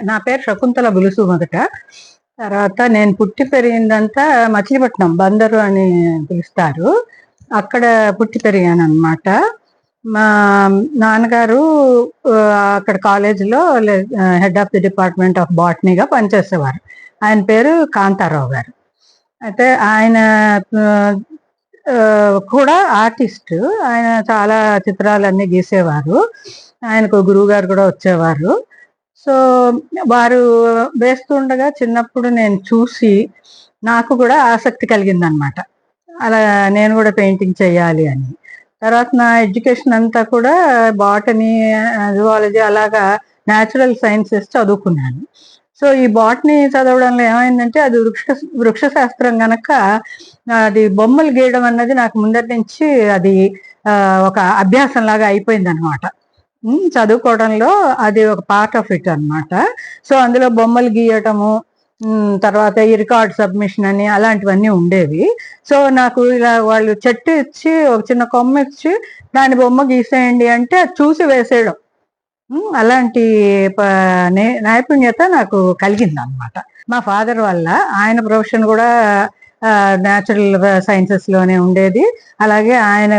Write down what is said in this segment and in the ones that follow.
నా పేరు శకుంతల బులుసు. మొదట తర్వాత నేను పుట్టి పెరిగిందంతా మచిలీపట్నం బందరు అని పిలుస్తారు, అక్కడ పుట్టి పెరిగాను అనమాట. మా నాన్నగారు అక్కడ కాలేజీలో head of the department of బాటనీగా పనిచేసేవారు. ఆయన పేరు కాంతారావు గారు. అయితే ఆయన కూడా ఆర్టిస్ట్. ఆయన చాలా చిత్రాలన్నీ గీసేవారు. ఆయనకు గురువు గారు కూడా వచ్చేవారు. సో వారు వేస్తుండగా చిన్నప్పుడు నేను చూసి నాకు కూడా ఆసక్తి కలిగిందనమాట. అలా నేను కూడా పెయింటింగ్ చేయాలి అని. తర్వాత నా ఎడ్యుకేషన్ అంతా కూడా బాటనీ, జువాలజీ అలాగా న్యాచురల్ సైన్సెస్ చదువుకున్నాను. సో ఈ బాటనీ చదవడంలో ఏమైందంటే అది వృక్ష శాస్త్రం గనక అది బొమ్మలు గీయడం అన్నది నాకు ముందరి నుంచి అది ఒక అభ్యాసం లాగా అయిపోయింది అనమాట. చదువుకోవడంలో అది ఒక పార్ట్ ఆఫ్ ఇట్ అనమాట. సో అందులో బొమ్మలు గీయటము, తర్వాత ఈ రికార్డ్ సబ్మిషన్ అని అలాంటివన్నీ ఉండేవి. సో నాకు ఇలా వాళ్ళు చెట్టు ఇచ్చి ఒక చిన్న కొమ్మ ఇచ్చి దాని బొమ్మ గీసేయండి అంటే అది చూసి వేసేయడం, అలాంటి నైపుణ్యత నాకు కలిగింది అనమాట. మా ఫాదర్ వల్ల. ఆయన ప్రొఫెషన్ కూడా న్యాచురల్ సైన్సెస్ లోనే ఉండేది, అలాగే ఆయన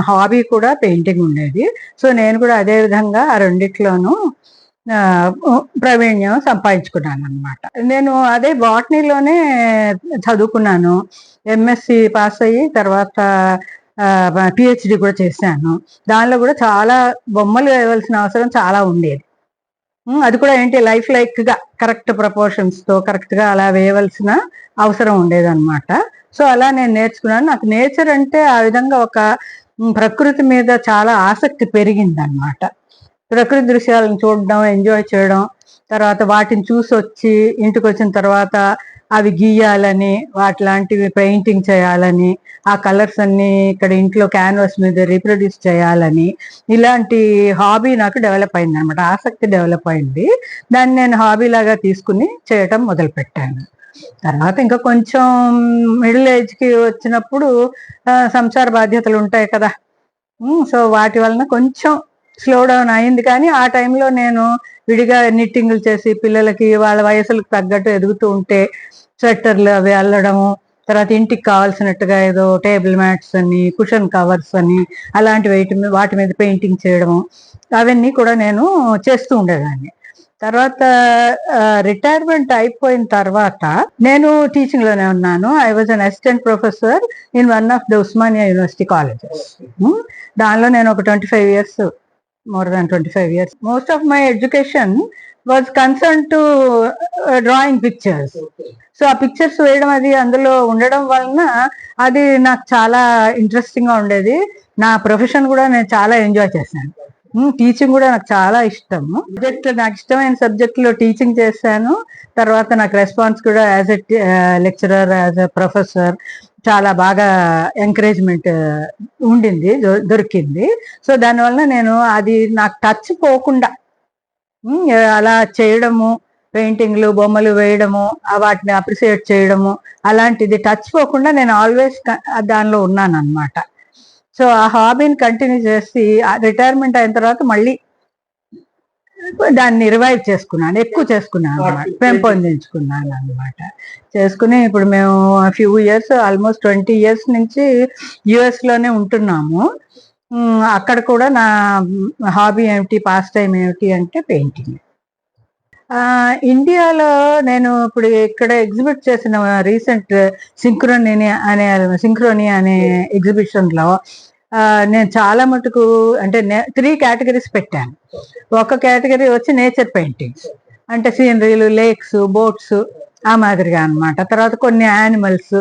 హాబీ కూడా పెయింటింగ్ ఉండేది. సో నేను కూడా అదే విధంగా ఆ రెండిట్లోనూ ప్రావీణ్యం సంపాదించుకున్నాను అనమాట. నేను అదే బాటనీలోనే చదువుకున్నాను. ఎంఎస్సి పాస్ అయ్యి తర్వాత పిహెచ్డి కూడా చేశాను. దానిలో కూడా చాలా బొమ్మలు వేయవలసిన అవసరం చాలా ఉండేది. అది కూడా ఏంటి లైఫ్ లైక్ గా కరెక్ట్ ప్రపోర్షన్స్ తో కరెక్ట్ గా అలా వేయవలసిన అవసరం ఉండేదన్నమాట. సో అలా నేను నేర్చుకున్నాను. నాకు నేచర్ అంటే ఆ విధంగా ఒక ప్రకృతి మీద చాలా ఆసక్తి పెరిగింది అనమాట. ప్రకృతి దృశ్యాలను చూడడం, ఎంజాయ్ చేయడం, తర్వాత వాటిని చూసి వచ్చి ఇంటికి వచ్చిన తర్వాత అవి గీయాలని, వాటిలాంటివి పెయింటింగ్ చేయాలని, ఆ కలర్స్ అన్ని ఇక్కడ ఇంట్లో క్యాన్వాస్ మీద రీప్రొడ్యూస్ చేయాలని, ఇలాంటి హాబీ నాకు డెవలప్ అయింది అనమాట. ఆసక్తి డెవలప్ అయింది. దాన్ని నేను హాబీ లాగా తీసుకుని చేయటం మొదలు పెట్టాను. తర్వాత ఇంకా కొంచెం మిడిల్ ఏజ్కి వచ్చినప్పుడు సంసార బాధ్యతలు ఉంటాయి కదా. సో వాటి వలన కొంచెం స్లో డౌన్ అయింది. కానీ ఆ టైంలో నేను విడిగా నిట్టింగులు చేసి పిల్లలకి వాళ్ళ వయసులకు తగ్గట్టు ఎదుగుతూ ఉంటే స్వెట్టర్లు అవి అల్లడము, తర్వాత ఇంటికి కావాల్సినట్టుగా ఏదో టేబుల్ మ్యాట్స్ అని, కుషన్ కవర్స్ అని అలాంటివి వాటి మీద పెయింటింగ్ చేయడము, అవన్నీ కూడా నేను చేస్తూ ఉండేదాన్ని. తర్వాత రిటైర్మెంట్ అయిపోయిన తర్వాత నేను టీచింగ్ లోనే ఉన్నాను. I was an assistant professor in one of the Osmania university colleges. దానిలో నేను ఒక 25 years, more than 25 years. Most of my education was concerned to drawing pictures. So ఆ పిక్చర్స్ వేయడం అది అందులో ఉండడం వలన అది నాకు చాలా ఇంట్రెస్టింగ్ గా ఉండేది. నా ప్రొఫెషన్ కూడా నేను చాలా ఎంజాయ్ చేశాను. టీచింగ్ కూడా నాకు చాలా ఇష్టము. నాకు ఇష్టమైన సబ్జెక్ట్ లో టీచింగ్ చేశాను. తర్వాత నాకు రెస్పాన్స్ కూడా as a lecturer, as a professor చాలా బాగా ఎంకరేజ్మెంట్ ఉండింది, దొరికింది. సో దానివల్ల నేను అది నాకు టచ్ పోకుండా అలా చేయడము, పెయింటింగ్లు, బొమ్మలు వేయడము, వాటిని అప్రిసియేట్ చేయడము, అలాంటిది టచ్ పోకుండా నేను ఆల్వేస్ దానిలో ఉన్నాను అనమాట. సో ఆ హాబీని కంటిన్యూ చేసి రిటైర్మెంట్ అయిన తర్వాత మళ్ళీ దాన్ని రివైవ్ చేసుకున్నాను, ఎక్కువ చేసుకున్నాను అనమాట, పెంపొందించుకున్నాను అనమాట. చేసుకుని ఇప్పుడు మేము ఫ్యూ ఇయర్స్, ఆల్మోస్ట్ 20 years నుంచి యుఎస్ లోనే ఉంటున్నాము. అక్కడ కూడా నా హాబీ ఏమిటి, పాస్ టైం ఏమిటి అంటే పెయింటింగ్. ఇండియాలో నేను ఇప్పుడు ఇక్కడ ఎగ్జిబిట్ చేసిన రీసెంట్ సింక్రోని అనే ఎగ్జిబిషన్ లో నేను చాలా మటుకు అంటే 3 కేటగిరీస్ పెట్టాను. ఒక కేటగిరీ వచ్చి నేచర్ పెయింటింగ్స్, అంటే సీనరీలు, లేక్స్, బోట్స్ ఆ మాదిరిగా అనమాట. తర్వాత కొన్ని యానిమల్స్,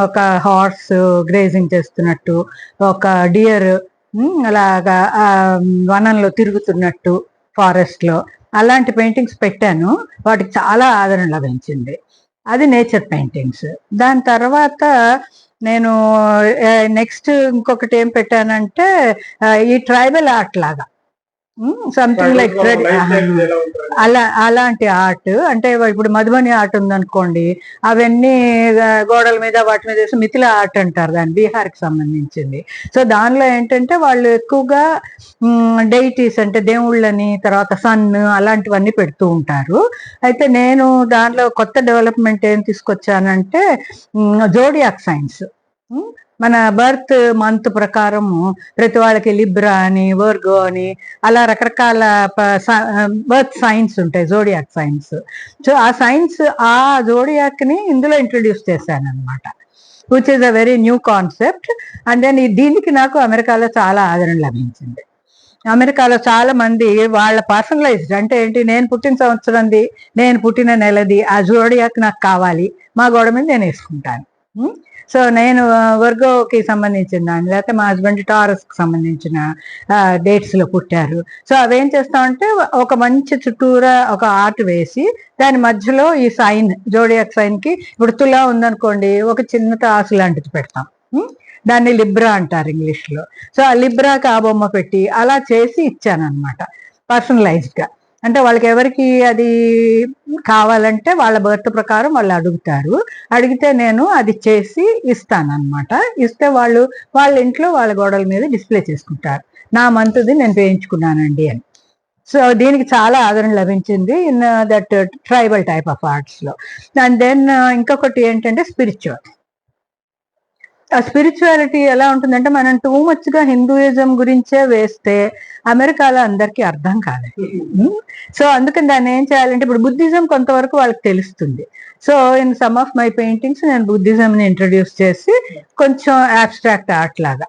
ఒక హార్స్ గ్రేజింగ్ చేస్తున్నట్టు, ఒక డియర్ అలాగా వనంలో తిరుగుతున్నట్టు, ఫారెస్ట్ లో అలాంటి పెయింటింగ్స్ పెట్టాను. వాటికి చాలా ఆదరణ లభించింది. అది నేచర్ పెయింటింగ్స్. దాని తర్వాత నేను నెక్స్ట్ ఇంకొకటి ఏం పెట్టానంటే ఈ ట్రైబల్ ఆర్ట్ లాగా, సంథింగ్ లైక్ అలాంటి ఆర్ట్. అంటే ఇప్పుడు మధుబని ఆర్ట్ ఉందనుకోండి, అవన్నీ గోడల మీద వాటి మీద వేసి మిథిలా ఆర్ట్ అంటారు దాన్ని, బీహార్కి సంబంధించింది. సో దానిలో ఏంటంటే వాళ్ళు ఎక్కువగా డైటీస్ అంటే దేవుళ్ళని, తర్వాత సన్ అలాంటివన్నీ పెడుతూ ఉంటారు. అయితే నేను దాంట్లో కొత్త డెవలప్మెంట్ ఏం తీసుకొచ్చానంటే జోడియాక్ సైన్స్. మన బర్త్ మంత్ ప్రకారము ప్రతి వాళ్ళకి లిబ్రా అని, వర్గో అని అలా రకరకాల బర్త్ సైన్స్ ఉంటాయి, జోడియాక్ సైన్స్. సో ఆ సైన్స్, ఆ జోడియాక్ ని ఇందులో ఇంట్రడ్యూస్ చేశాను అనమాట, which is a very new concept. And then దీనికి నాకు అమెరికాలో చాలా ఆదరణ లభించింది. అమెరికాలో చాలా మంది వాళ్ళ పర్సనలైజ్డ్, అంటే ఏంటి, నేను పుట్టిన సంవత్సరంది, నేను పుట్టిన నెలది ఆ జోడియాక్ నాకు కావాలి, మా గోడ మీద నేను వేసుకుంటాను. సో నేను వర్గోకి సంబంధించిన దాన్ని, లేకపోతే మా హస్బెండ్ టారస్కి సంబంధించిన డేట్స్ లో పుట్టారు. సో అవేం చేస్తామంటే ఒక మంచి చుట్టూరా ఒక ఆర్ట్ వేసి దాని మధ్యలో ఈ సైన్, జోడియాక్ సైన్ కి, ఇప్పుడు తులా ఉందనుకోండి, ఒక చిన్న తాసు లాంటిది పెడతాం, దాన్ని లిబ్రా అంటారు ఇంగ్లీష్ లో. సో ఆ లిబ్రాకి ఆ బొమ్మ పెట్టి అలా చేసి ఇచ్చాను అనమాట, పర్సనలైజ్డ్ గా. అంటే వాళ్ళకి ఎవరికి అది కావాలంటే వాళ్ళ బర్త్ ప్రకారం వాళ్ళు అడుగుతారు, అడిగితే నేను అది చేసి ఇస్తాను అనమాట. ఇస్తే వాళ్ళు వాళ్ళ ఇంట్లో వాళ్ళ గోడల మీద డిస్ప్లే చేసుకుంటారు, నా మంతుది నేను వేయించుకున్నానండి అని. సో దీనికి చాలా ఆదరణ లభించింది in that tribal type of arts లో. అండ్ దెన్ ఇంకొకటి ఏంటంటే స్పిరిచువల్. ఆ స్పిరిచువాలిటీ ఎలా ఉంటుందంటే, మనం టూ మచ్ గా హిందూయిజం గురించే వేస్తే అమెరికాలో అందరికీ అర్థం కాలేదు. సో అందుకని దాన్ని ఏం చేయాలంటే, ఇప్పుడు బుద్ధిజం కొంతవరకు వాళ్ళకి తెలుస్తుంది. So in some of my paintings నేను బుద్ధిజం ని ఇంట్రడ్యూస్ చేసి కొంచెం అబ్స్ట్రాక్ట్ ఆర్ట్ లాగా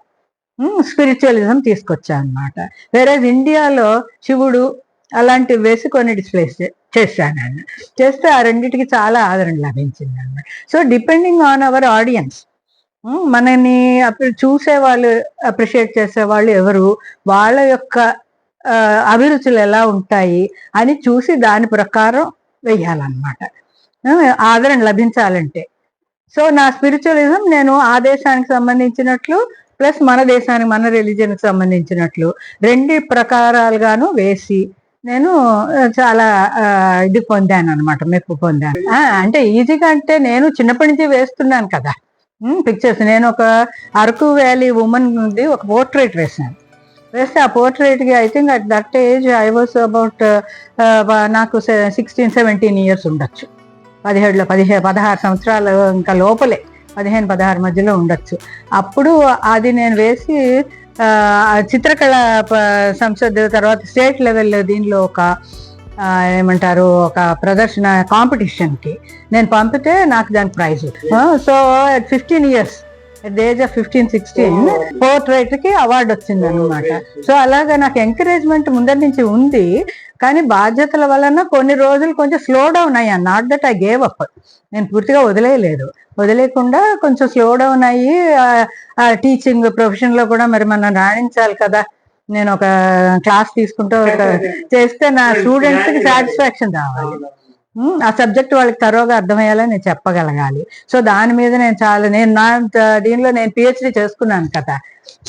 స్పిరిచువలిజం తీసుకొచ్చా అనమాట. వేరే ఇండియాలో శివుడు అలాంటివి వేసి కొన్ని డిస్ప్లేస్ చేశాను ఆయన. చేస్తే ఆ రెండింటికి చాలా ఆదరణ లభించింది అనమాట. So depending on our audience, మనని చూసే వాళ్ళు, అప్రిషియేట్ చేసే వాళ్ళు ఎవరు, వాళ్ళ యొక్క అభిరుచులు ఎలా ఉంటాయి అని చూసి దాని ప్రకారం వెయ్యాలన్నమాట, ఆదరణ లభించాలంటే. సో నా స్పిరిచువలిజం నేను ఆ దేశానికి సంబంధించినట్లు ప్లస్ మన దేశానికి, మన రిలీజియన్కి సంబంధించినట్లు రెండు ప్రకారాలుగాను వేసి నేను చాలా ఇది పొందాను అనమాట, మెప్పు పొందాను. అంటే ఈజీగా అంటే నేను చిన్నప్పటి నుంచి వేస్తున్నాను కదా పిక్చర్స్. నేను ఒక అరకు వ్యాలీ ఉమెన్ ఉంది ఒక పోర్ట్రేట్ వేసాను. వేస్తే ఆ పోర్ట్రేట్ కి I think at that age I was about నాకు 16-17 ఇయర్స్ ఉండొచ్చు, 16 సంవత్సరాలు ఇంకా లోపలే, 15-16 మధ్యలో ఉండొచ్చు. అప్పుడు అది నేను వేసి చిత్రకళ సంసద్ తర్వాత స్టేట్ లెవెల్ దీనిలో ఒక ఏమంటారు ఒక ప్రదర్శన కాంపిటీషన్ కి నేను పంపితే నాకు దానికి prize. So at 15 years, at the age of 15-16 portrait కి అవార్డు వచ్చింది అనమాట. సో అలాగా నాకు ఎంకరేజ్మెంట్ ముందరి నుంచి ఉంది, కానీ బాధ్యతల వలన కొన్ని రోజులు కొంచెం స్లో డౌన్ అయ్యాను. Not that I gave up, నేను పూర్తిగా వదిలేయలేదు, వదిలేకుండా కొంచెం స్లో డౌన్ అయ్యి టీచింగ్ ప్రొఫెషన్ లో కూడా మరి మనం రాణించాలి కదా. నేను ఒక క్లాస్ తీసుకుంటూ చేస్తే నా స్టూడెంట్స్ కి సాటిస్ఫాక్షన్ రావాలి, ఆ సబ్జెక్ట్ వాళ్ళకి తరోగా అర్థమయ్యేలా నేను చెప్పగలగాలి. సో దాని మీద నేను నా దీనిలో నేను పిహెచ్డి చేసుకున్నాను కదా.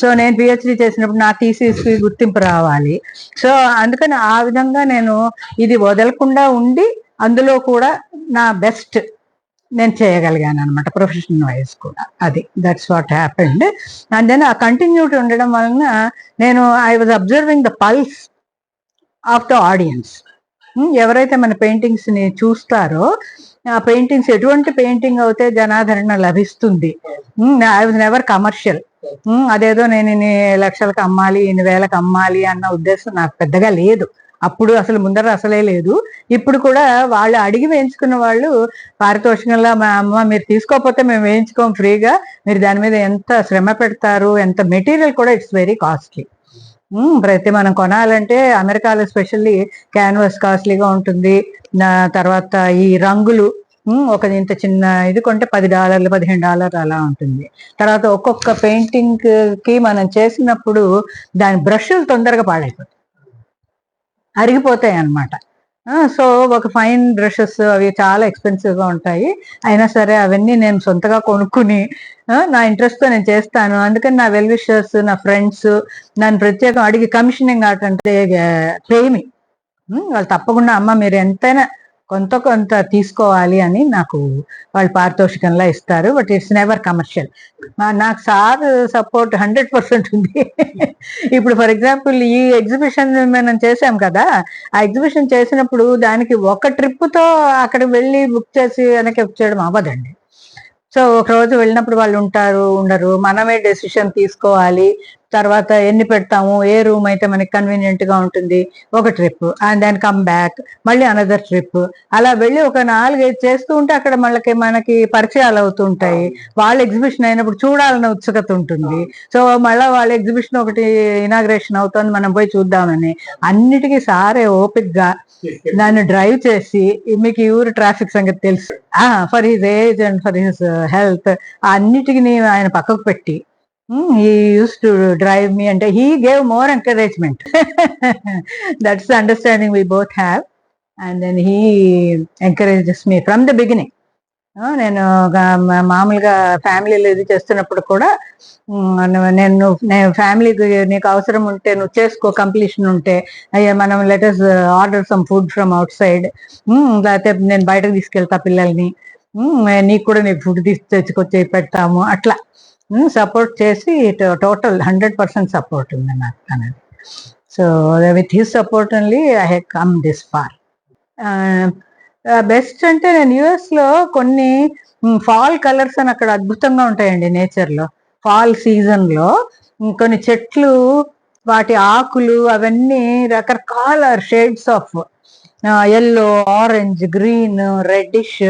సో నేను పిహెచ్డి చేసినప్పుడు నా థీసిస్ కి గుర్తింపు రావాలి. సో అందుకని ఆ విధంగా నేను ఇది వదలకుండా ఉండి అందులో కూడా నా బెస్ట్ నేను చేయగలిగాను అనమాట, ప్రొఫెషనల్ వైజ్ కూడా. అది that's what happened. And then ఆ కంటిన్యూటీ ఉండడం వలన నేను I was observing the pulse of the audience. ఎవరైతే మన పెయింటింగ్స్ ని చూస్తారో ఆ పెయింటింగ్స్ ఎటువంటి పెయింటింగ్ అయితే జనాదరణ లభిస్తుంది. ఐ వాజ్ నెవర్ కమర్షియల్, అదేదో నేను ఇన్ని లక్షలకు అమ్మాలి, ఇన్ని వేలకు అమ్మాలి అన్న ఉద్దేశం నాకు పెద్దగా లేదు. అప్పుడు అసలు ముందర అసలే లేదు. ఇప్పుడు కూడా వాళ్ళు అడిగి వేయించుకున్న వాళ్ళు పారితోషికంలా, మా అమ్మ మీరు తీసుకోకపోతే మేము వేయించుకోం ఫ్రీగా, మీరు దాని మీద ఎంత శ్రమ పెడతారు, ఎంత మెటీరియల్ కూడా ఇట్స్ వెరీ కాస్ట్లీ. ప్రతి మనం కొనాలంటే అమెరికాలో స్పెషల్లీ క్యాన్వాస్ కాస్ట్లీగా ఉంటుంది. తర్వాత ఈ రంగులు ఒక ఇంత చిన్న ఇది కొంటే $10 $15 అలా ఉంటుంది. తర్వాత ఒక్కొక్క పెయింటింగ్ కి మనం చేసినప్పుడు దాని బ్రష్లు తొందరగా పాడైపోతాయి, అరిగిపోతాయి అన్నమాట. సో ఒక ఫైన్ బ్రషెస్ అవి చాలా ఎక్స్పెన్సివ్గా ఉంటాయి. అయినా సరే అవన్నీ నేను సొంతగా కొనుక్కుని నా ఇంట్రెస్ట్తో నేను చేస్తాను. అందుకని నా వెల్ విషర్స్, నా ఫ్రెండ్స్ నన్ను ప్రత్యేకం అడిగి కమిషనింగ్ ఆర్ట్ అంటే ప్రేమి వాళ్ళు తప్పకుండా అమ్మ మీరు ఎంతైనా కొంత తీసుకోవాలి అని నాకు వాళ్ళు పారితోషికంలా ఇస్తారు. But it's never commercial. నాకు సార్ సపోర్ట్ 100% ఉంది. ఇప్పుడు ఫర్ ఎగ్జాంపుల్ ఈ ఎగ్జిబిషన్ మనం చేసాం కదా, ఆ ఎగ్జిబిషన్ చేసినప్పుడు దానికి ఒక ట్రిప్తో అక్కడ వెళ్ళి బుక్ చేసి వెనక్కి వచ్చేయడం అవ్వదండి. సో ఒక రోజు వెళ్ళినప్పుడు వాళ్ళు ఉంటారు ఉండరు, మనమే డెసిషన్ తీసుకోవాలి. తర్వాత ఎన్ని పెడతాము, ఏ రూమ్ అయితే మనకి కన్వీనియంట్ గా ఉంటుంది, ఒక trip and then come back, మళ్ళీ అనదర్ ట్రిప్. అలా వెళ్ళి ఒక 4-5 చేస్తూ ఉంటే అక్కడ మనకి పరిచయాలు అవుతుంటాయి. వాళ్ళ ఎగ్జిబిషన్ అయినప్పుడు చూడాలన్న ఉత్సుకత ఉంటుంది. సో మళ్ళీ వాళ్ళ ఎగ్జిబిషన్ ఒకటి ఇనాగ్రేషన్ అవుతుంది, మనం పోయి చూద్దామని. అన్నిటికీ సారే ఓపిక్గా నన్ను డ్రైవ్ చేసి, మీకు ఈ ఊరు ట్రాఫిక్ సంగతి తెలుసు, for his age and for his health అన్నిటికీ ఆయన పక్కకు పెట్టి he used to drive me and he gave more encouragement. That's the understanding we both have. And then he encourages me from the beginning. నేను మామూలుగా ఫ్యామిలీలో ఇది చేస్తున్నప్పుడు కూడా నేను ఫ్యామిలీకి నీకు అవసరం ఉంటే నువ్వు చేసుకో, కంప్లీషన్ ఉంటే అయ్యా మనం letters order some food from out side, లేకపోతే నేను బయటకు తీసుకెళ్తా పిల్లల్ని, నీకు కూడా నీకు ఫుడ్ తెచ్చుకొచ్చి పెడతాము, అట్లా సపోర్ట్ చేసి టోటల్ 100% సపోర్ట్ ఉంది నాకు అనేది. So with his support only I have come this far. Best అంటే నేను యుఎస్లో కొన్ని ఫాల్ కలర్స్ అని అక్కడ అద్భుతంగా ఉంటాయండి నేచర్లో. ఫాల్ సీజన్లో కొన్ని చెట్లు, వాటి ఆకులు అవన్నీ రకరకాల shades of yellow, orange, green, reddish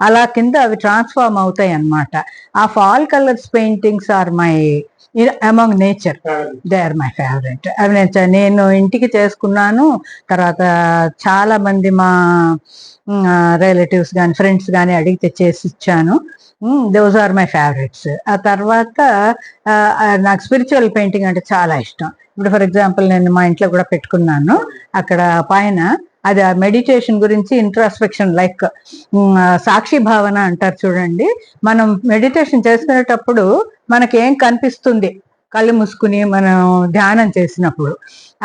అలా కింద అవి ట్రాన్స్ఫార్మ్ అవుతాయి అన్నమాట. ఆ fall colours paintings are my among nature, they are my favourite. అవి నేను ఇంటికి చేసుకున్నాను. తర్వాత చాలా మంది మా రిలేటివ్స్ కానీ ఫ్రెండ్స్ కానీ అడిగితే చేసి ఇచ్చాను. Those are my favourites. ఆ తర్వాత నాకు స్పిరిచువల్ పెయింటింగ్ అంటే చాలా ఇష్టం. ఇప్పుడు ఫర్ ఎగ్జాంపుల్ నేను మా ఇంట్లో కూడా పెట్టుకున్నాను. అక్కడ పైన అది మెడిటేషన్ గురించి ఇంట్రాస్పెక్షన్, లైక్ సాక్షి భావన అంటారు చూడండి. మనం మెడిటేషన్ చేసుకునేటప్పుడు మనకేం కనిపిస్తుంది కళ్ళు మూసుకుని మనం ధ్యానం చేసినప్పుడు,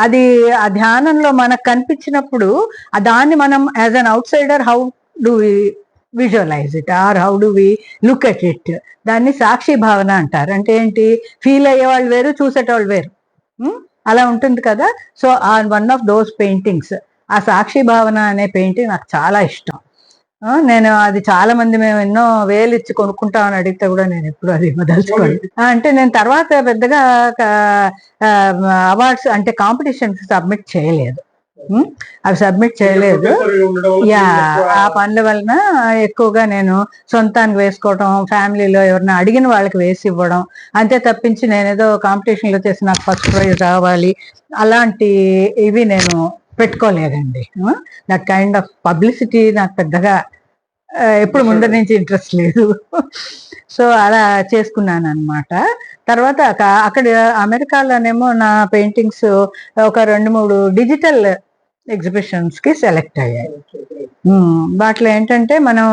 అది ఆ ధ్యానంలో మనకు కనిపించినప్పుడు దాన్ని మనం as an outsider how do we visualise it or how do we look at it, దాన్ని సాక్షి భావన అంటారు. అంటే ఏంటి, ఫీల్ అయ్యేవాళ్ళు వేరు, చూసేటవాళ్ళు వేరు, అలా ఉంటుంది కదా. So one of those paintings, ఆ సాక్షి భావన అనే పెయింటింగ్ నాకు చాలా ఇష్టం. నేను అది చాలా మంది మేము ఎన్నో వేలు ఇచ్చి కొనుక్కుంటామని అడిగితే కూడా నేను ఎప్పుడు అది వదలుచుకోండి. అంటే నేను తర్వాత పెద్దగా అవార్డ్స్ అంటే కాంపిటీషన్స్ సబ్మిట్ చేయలేదు, అవి సబ్మిట్ చేయలేదు. యా, ఆ పనుల వలన ఎక్కువగా నేను సొంతానికి వేసుకోవడం, ఫ్యామిలీలో ఎవరైనా అడిగిన వాళ్ళకి వేసి ఇవ్వడం అంతే తప్పించి నేనేదో కాంపిటీషన్లో చేసి నాకు ఫస్ట్ ప్రైజ్ రావాలి అలాంటి ఇవి నేను పెట్టుకోలేదండి. దట్ కైండ్ ఆఫ్ పబ్లిసిటీ నాకు పెద్దగా ఎప్పుడు ముందర నుంచి ఇంట్రెస్ట్ లేదు. సో అలా చేసుకున్నాను అనమాట. తర్వాత అక్కడ అమెరికాలోనేమో నా పెయింటింగ్స్ ఒక 2-3 డిజిటల్ ఎగ్జిబిషన్స్ కి సెలెక్ట్ అయ్యాయి. వాటిలో ఏంటంటే మనం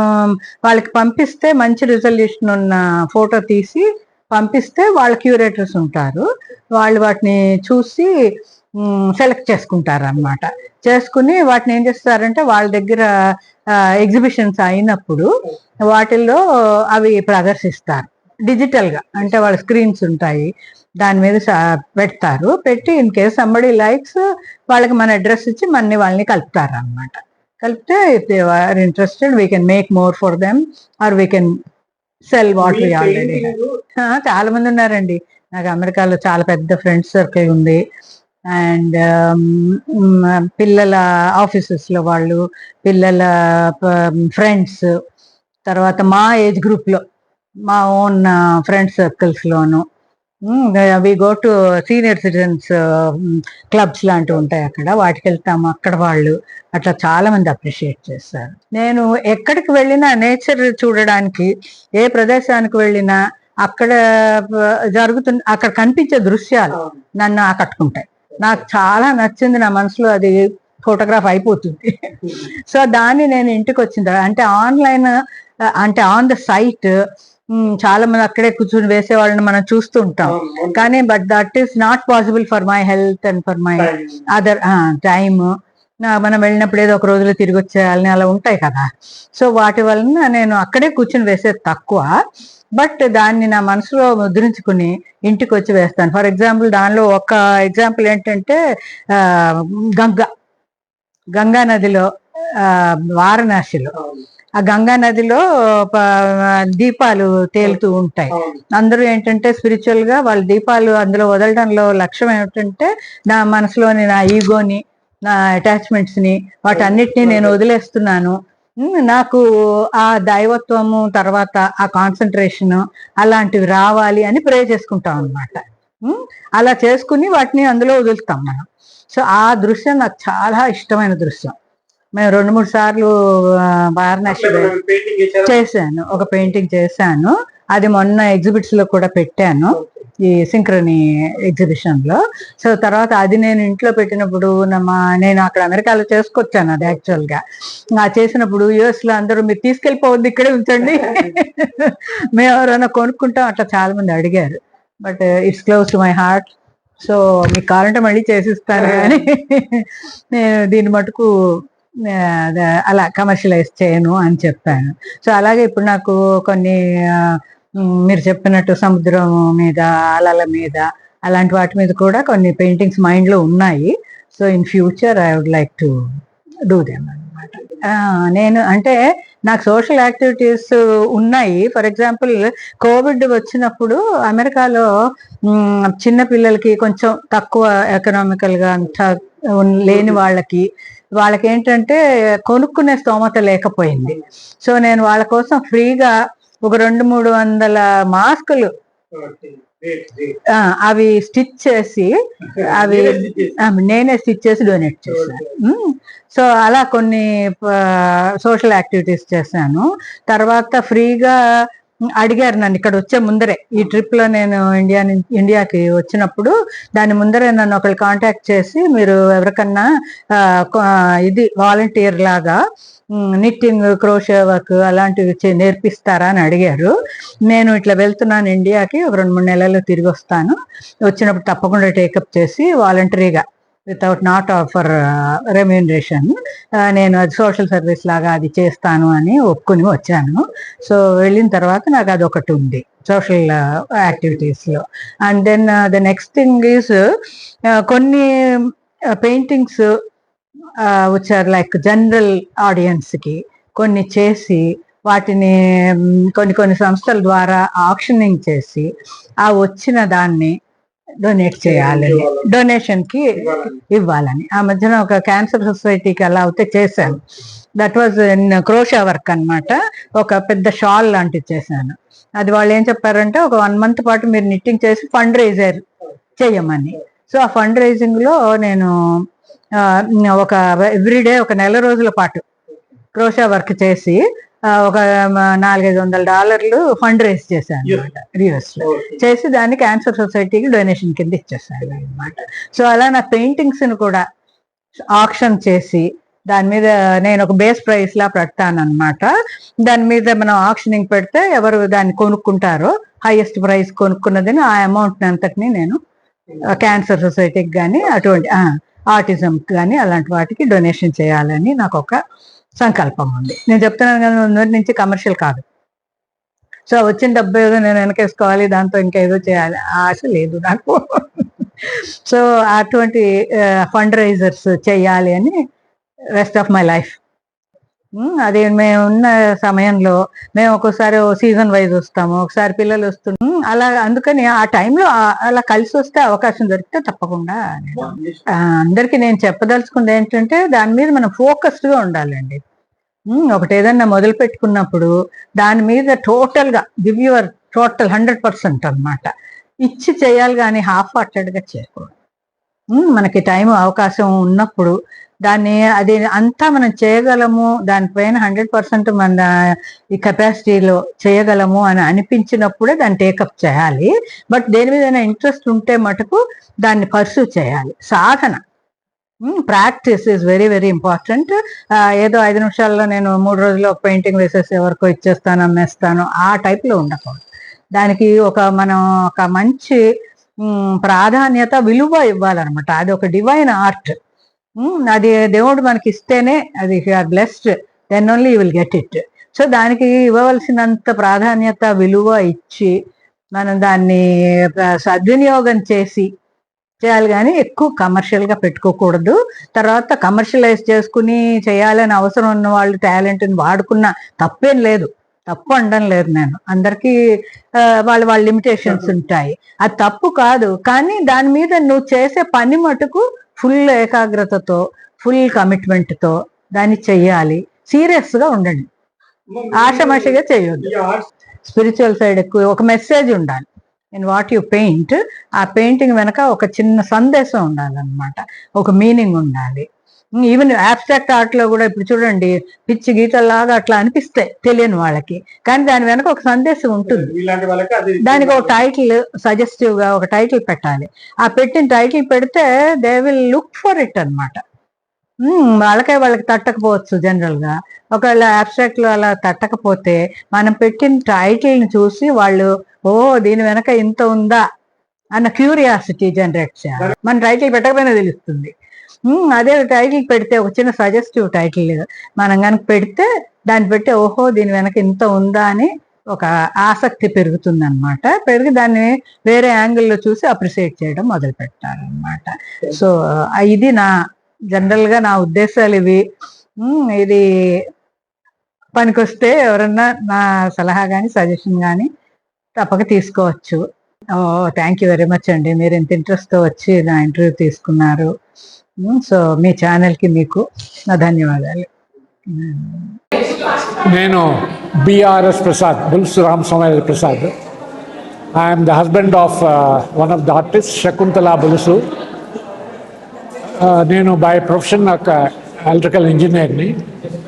వాళ్ళకి పంపిస్తే మంచి రిజల్యూషన్ ఉన్న ఫోటో తీసి పంపిస్తే వాళ్ళ క్యూరేటర్స్ ఉంటారు, వాళ్ళు వాటిని చూసి సెలెక్ట్ చేసుకుంటారు అన్నమాట. చేసుకుని వాటిని ఏం చేస్తారంటే వాళ్ళ దగ్గర ఎగ్జిబిషన్స్ అయినప్పుడు వాటిల్లో అవి ప్రదర్శిస్తారు డిజిటల్ గా. అంటే వాళ్ళ స్క్రీన్స్ ఉంటాయి, దాని మీద పెడతారు, పెట్టి ఇన్ కేస్ సంబడి లైక్స్ వాళ్ళకి మన అడ్రస్ ఇచ్చి వాళ్ళని కలుపుతారు అన్నమాట. కలిపితే if they are interested we can make more for them or we can sell what we already. చాలా మంది ఉన్నారండి నాకు అమెరికాలో, చాలా పెద్ద ఫ్రెండ్స్ సర్కిల్ ఉంది. అండ్ పిల్లల ఆఫీసెస్లో వాళ్ళు, పిల్లల ఫ్రెండ్స్, తర్వాత మా ఏజ్ గ్రూప్లో, మా ఓన్ ఫ్రెండ్ సర్కిల్స్లోను. We go to senior citizens clubs లాంటివి ఉంటాయి అక్కడ, వాటికి వెళ్తాము. అక్కడ వాళ్ళు అట్లా చాలా మంది అప్రిషియేట్ చేస్తారు. నేను ఎక్కడికి వెళ్ళినా నేచర్ చూడడానికి, ఏ ప్రదేశానికి వెళ్ళినా అక్కడ అక్కడ కనిపించే దృశ్యాలు నన్ను ఆకట్టుకుంటాయి. నాకు చాలా నచ్చింది, నా మనసులో అది ఫోటోగ్రాఫ్ అయిపోతుంది. సో దాన్ని నేను ఇంటికి వచ్చిన తర్వాత, అంటే ఆన్లైన్, అంటే ఆన్ ద సైట్ చాలా మంది అక్కడే కూర్చుని వేసే వాళ్ళని మనం చూస్తూ ఉంటాం. కానీ but that is not possible for my health and for my other time. మనం వెళ్ళినప్పుడు ఏదో ఒక రోజులో తిరిగి వచ్చేయాలని అలా ఉంటాయి కదా. సో వాటి వలన నేను అక్కడే కూర్చుని వేసేది తక్కువ. బట్ దాన్ని నా మనసులో ముద్రించుకుని ఇంటికి వచ్చి వేస్తాను. ఫర్ ఎగ్జాంపుల్, దానిలో ఒక ఎగ్జాంపుల్ ఏంటంటే గంగా నదిలో, వారణాసిలో ఆ గంగా నదిలో దీపాలు తేలుతూ ఉంటాయి. అందరూ ఏంటంటే స్పిరిచువల్ గా వాళ్ళ దీపాలు అందులో వదలడంలో లక్ష్యం ఏమిటంటే, నా మనసులోని నా ఈగోని, నా అటాచ్మెంట్స్ ని, వాటన్నిటిని నేను వదిలేస్తున్నాను, నాకు ఆ దైవత్వము, తర్వాత ఆ కాన్సన్ట్రేషన్ అలాంటివి రావాలి అని ప్రే చేసుకుంటాం అనమాట. అలా చేసుకుని వాటిని అందులో వదులుతాం మనం. సో ఆ దృశ్యం నాకు చాలా ఇష్టమైన దృశ్యం. మేము 2-3 సార్లు వారణాసి చేశాను, ఒక పెయింటింగ్ చేశాను. అది మొన్న ఎగ్జిబిట్స్ లో కూడా పెట్టాను, ఈ సింక్రనీ ఎగ్జిబిషన్ లో. సో తర్వాత అది నేను ఇంట్లో పెట్టినప్పుడు, నేను అక్కడ అమెరికాలో చేసుకొచ్చాను అది యాక్చువల్ గా. చేసినప్పుడు యుఎస్ లో అందరూ మీరు తీసుకెళ్ళిపోవద్దు, ఇక్కడే ఉంచండి, మేము ఎవరైనా కొనుక్కుంటాం, అట్లా చాలా మంది అడిగారు. But it's close to my heart. So మీకు కావాలంటే మళ్ళీ చేసిస్తాను, కానీ నేను దీని మటుకు అలా కమర్షియలైజ్ చేయను అని చెప్పాను. సో అలాగే ఇప్పుడు నాకు కొన్ని మీరు చెప్పినట్టు సముద్రం మీద, అలల మీద, అలాంటి వాటి మీద కూడా కొన్ని పెయింటింగ్స్ మైండ్ లో ఉన్నాయి. So in future I would like to do them అనమాట. నేను అంటే నాకు సోషల్ యాక్టివిటీస్ ఉన్నాయి. ఫర్ ఎగ్జాంపుల్, కోవిడ్ వచ్చినప్పుడు అమెరికాలో చిన్న పిల్లలకి, కొంచెం తక్కువ ఎకనామికల్ గా అంతా లేని వాళ్ళకి ఏంటంటే కొనుక్కునే స్తోమత లేకపోయింది. సో నేను వాళ్ళ కోసం ఫ్రీగా ఒక 200-300 మాస్కులు అవి స్టిచ్ చేసి, అవి నేనే స్టిచ్ చేసి డొనేట్ చేశాను. సో అలా కొన్ని సోషల్ యాక్టివిటీస్ చేశాను. తర్వాత ఫ్రీగా అడిగారు నన్ను ఇక్కడ వచ్చే ముందరే, ఈ ట్రిప్ లో నేను ఇండియాకి వచ్చినప్పుడు దాని ముందరే నన్ను ఒకళ్ళు కాంటాక్ట్ చేసి, మీరు ఎవరికన్నా ఇది వాలంటీర్ లాగా నిట్టింగ్, క్రోషే వర్క్ అలాంటివి నేర్పిస్తారా అని అడిగారు. నేను ఇట్లా వెళ్తున్నాను ఇండియాకి, ఒక 2-3 నెలల్లో తిరిగి వస్తాను, వచ్చినప్పుడు తప్పకుండా టేకప్ చేసి వాలంటరీగా, వితౌట్ నాట్ ఫర్ రెమ్యూనరేషన్, నేను అది సోషల్ సర్వీస్ లాగా అది చేస్తాను అని ఒప్పుకుని వచ్చాను. సో వెళ్ళిన తర్వాత నాకు అదొకటి ఉంది సోషల్ యాక్టివిటీస్ లో. And then the next thing is, కొన్ని paintings which are like general audience కి కొన్ని చేసి, వాటిని కొన్ని సంస్థల ద్వారా ఆక్షనింగ్ చేసి, ఆ వచ్చిన దాన్ని డొనేట్ చేయాలని, డొనేషన్ కి ఇవ్వాలని. ఆ మధ్యన ఒక క్యాన్సర్ సొసైటీకి అలా అయితే చేశాను. That was in crochet work అనమాట. ఒక పెద్ద షాల్ లాంటిది చేశాను. అది వాళ్ళు ఏం చెప్పారంటే, ఒక 1 month పాటు మీరు నిట్టింగ్ చేసి ఫండ్ రైజర్ చేయమని. సో ఆ ఫండ్ రైజింగ్ లో నేను ఒక ఎవ్రీడే ఒక 1 రోజుల పాటు క్రోషా వర్క్ చేసి ఒక $400-500 ఫండ్ రైజ్ చేశాను అనమాట యుఎస్ లో. చేసి దాన్ని క్యాన్సర్ సొసైటీకి డొనేషన్ కింద ఇచ్చేసాను అనమాట. సో అలా నా పెయింటింగ్స్ ని కూడా ఆక్షన్ చేసి, దాని మీద నేను ఒక బేస్ ప్రైస్ లా పెడతాను అనమాట. దాని మీద మనం ఆక్షనింగ్ పెడితే ఎవరు దాన్ని కొనుక్కుంటారో, హైయెస్ట్ ప్రైస్ కొనుక్కున్నదని ఆ అమౌంట్ అంతటిని నేను క్యాన్సర్ సొసైటీకి కానీ, అటువంటి ఆటిజం కానీ అలాంటి వాటికి డొనేషన్ చేయాలని నాకు ఒక సంకల్పం ఉంది. నేను చెప్తున్నాను కదా, ముందు నుంచి కమర్షియల్ కాదు. సో వచ్చిన డబ్బు ఏదో నేను వెనకేసుకోవాలి, దాంతో ఇంకేదో చేయాలి ఆశ లేదు నాకు. సో అటువంటి ఫండ్ రైజర్స్ చేయాలి అని రెస్ట్ ఆఫ్ మై లైఫ్ అది మేము ఉన్న సమయంలో మేము ఒక్కోసారి సీజన్ వైజ్ వస్తాము, ఒకసారి పిల్లలు వస్తున్నాం, అలా అందుకని ఆ టైంలో అలా కలిసి వస్తే అవకాశం దొరికితే తప్పకుండా అందరికీ నేను చెప్పదలుచుకుంది ఏంటంటే దాని మీద మనం ఫోకస్డ్గా ఉండాలండి. ఒకటి ఏదన్నా మొదలు పెట్టుకున్నప్పుడు దాని మీద టోటల్గా గివ్ యువర్ టోటల్ 100% అనమాట ఇచ్చి చేయాలి, కానీ హాఫ్ హార్టెడ్గా చేయకూడదు. మనకి టైం అవకాశం ఉన్నప్పుడు దాన్ని అది అంతా మనం చేయగలము, దానిపైన 100% మన ఈ కెపాసిటీలో చేయగలము అని అనిపించినప్పుడే దాన్ని టేకప్ చేయాలి. బట్ దేని మీద ఇంట్రెస్ట్ ఉంటే మటుకు దాన్ని పర్సూ చేయాలి. సాధన, practice is very very important. ఏదో 5 నిమిషాల్లో నేను 3 రోజుల్లో ఒక పెయింటింగ్ వేసేసి ఎవరికో ఇచ్చేస్తాను, అమ్మేస్తాను, ఆ టైప్లో ఉండకూడదు. దానికి మనం ఒక మంచి ప్రాధాన్యత, విలువ ఇవ్వాలన్నమాట. అది ఒక డివైన్ ఆర్ట్. అది దేవుడు మనకి ఇస్తేనే, అది you are blessed, then only you will get it. So దానికి ఇవ్వవలసినంత ప్రాధాన్యత, విలువ ఇచ్చి మనం దాన్ని సద్వినియోగం చేయాలి, కానీ ఎక్కువ కమర్షియల్గా పెట్టుకోకూడదు. తర్వాత కమర్షియలైజ్ చేసుకుని చేయాలని అవసరం ఉన్న వాళ్ళు టాలెంట్ని వాడుకున్న తప్పేం లేదు, తప్పు అనడం లేదు నేను. అందరికీ వాళ్ళ లిమిటేషన్స్ ఉంటాయి, అది తప్పు కాదు. కానీ దాని మీద నువ్వు చేసే పని మటుకు ఫుల్ ఏకాగ్రతతో, ఫుల్ కమిట్మెంట్తో దాన్ని చెయ్యాలి. సీరియస్గా ఉండండి, ఆషమాషిగా చేయొద్దు. స్పిరిచువల్ సైడ్ ఎక్కువ, ఒక మెసేజ్ ఉండాలి ఇన్ వాట్ యు పెయింట్. ఆ పెయింటింగ్ వెనక ఒక చిన్న సందేశం ఉండాలన్నమాట, ఒక మీనింగ్ ఉండాలి. ఈవెన్ అబ్స్ట్రాక్ట్ ఆర్ట్లో కూడా ఇప్పుడు చూడండి, పిచ్చి గీతల్లాగా అట్లా అనిపిస్తాయి తెలియని వాళ్ళకి, కానీ దాని వెనక ఒక సందేశం ఉంటుంది. దానికి ఒక టైటిల్, సజెస్టివ్గా ఒక టైటిల్ పెట్టాలి. ఆ పెట్టిన టైటిల్ పెడితే they will look for it అనమాట. వాళ్ళకి తట్టకపోవచ్చు జనరల్గా. ఒకవేళ అబ్స్ట్రాక్ట్లో అలా తట్టకపోతే మనం పెట్టిన టైటిల్ని చూసి వాళ్ళు, ఓ దీని వెనక ఇంత ఉందా అన్న క్యూరియాసిటీ జనరేట్ చేయాలి. మన టైటిల్ పెట్టకపోయినా తెలుస్తుంది. అదే టైటిల్ పెడితే, ఒక చిన్న సజెస్టివ్ టైటిల్ మనం కనుక పెడితే, దాన్ని పెట్టి ఓహో దీని వెనక ఇంత ఉందా అని ఒక ఆసక్తి పెరుగుతుంది అనమాట. పెరిగి దాన్ని వేరే యాంగిల్లో చూసి అప్రిషియేట్ చేయడం మొదలు పెట్టాలన్నమాట. సో ఇది జనరల్గా నా ఉద్దేశాలు ఇవి. ఇది పనికొస్తే ఎవరన్నా నా సలహా కానీ సజెషన్ కానీ తప్పక తీసుకోవచ్చు. థ్యాంక్ యూ వెరీ మచ్ అండి, మీరు ఇంత ఇంట్రెస్ట్తో వచ్చి నా ఇంటర్వ్యూ తీసుకున్నారు. సో మీ ఛానల్కి మీకు నా ధన్యవాదాలు. నేను BRS Prasad, Bulusu Ramaswamy Prasad. I'm the husband of one of the artist, Shakuntala Bulusu. నేను బై ప్రొఫెషన్ ఒక ఎలక్ట్రికల్ ఇంజనీర్ని,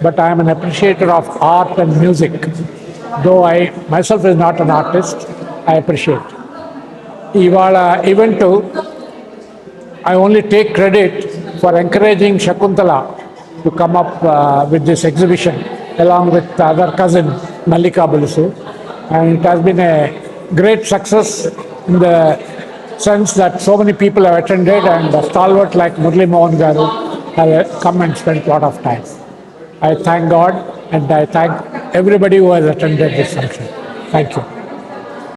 but I'm an appreciator of art and music. Though I myself is not an artist, I appreciate. ఇవాళ event I only take credit for encouraging Shakuntala to come up with this exhibition along with the other cousin Mallika Bulusu, and it has been a great success in the sense that so many people have attended, and a stalwart like Murli Mohan Garu have come and spent a lot of time. I thank God and I thank everybody who has attended this function. Thank you.